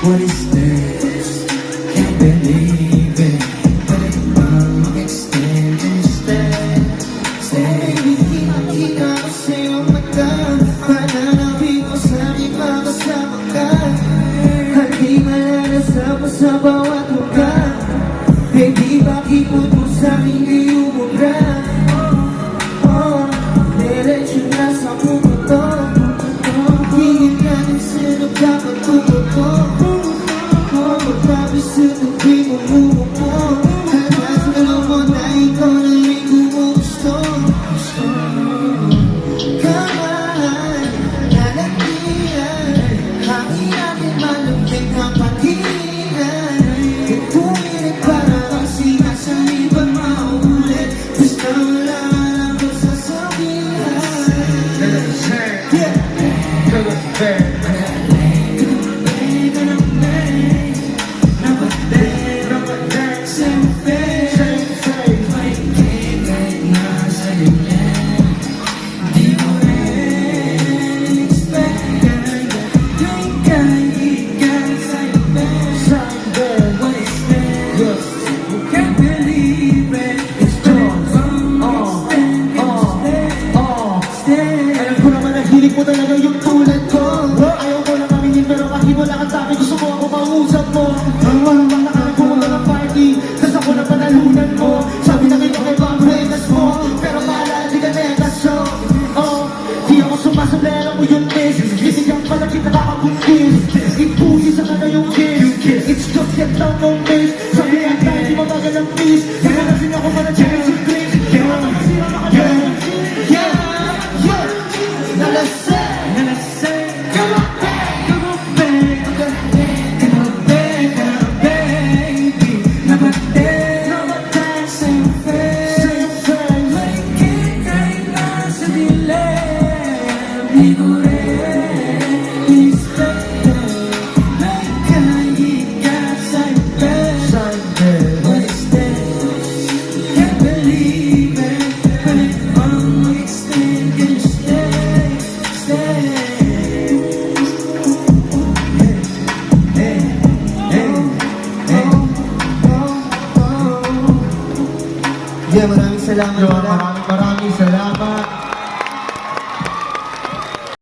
What is this? Can't believe it. But it won't extend instead. Stay. Baby, makita ko sa'yo mata. Pananapin ko sa aking makasama ka. At di malalasama sa bawat muka. Baby, pakipot mo sa aking iyumubra. Diretso na sa mundo to. Hingin ka ng sinap dapat tuto ko. Hilig mo talaga yung tulad ko. Ayaw ko lang kamingin pero kahit wala kang sabi gusto ko ako mausap mo. Walang nakakapunta ng party tas ako na panalunan mo. Sabi na kayo kay Bang Regas mo pero pala di ka negasyo. Di ako sumasalera mo yung miss. Bibigyan pala kita kakabuntis. Ipusi sa kana yung kiss. It's just get down on miss. Sabi ang tayo di mabagal ang miss. Kaya nasin ako para check si Chris. Kaya makasira makasira. Yeah, maraming salamat. Maraming salamat.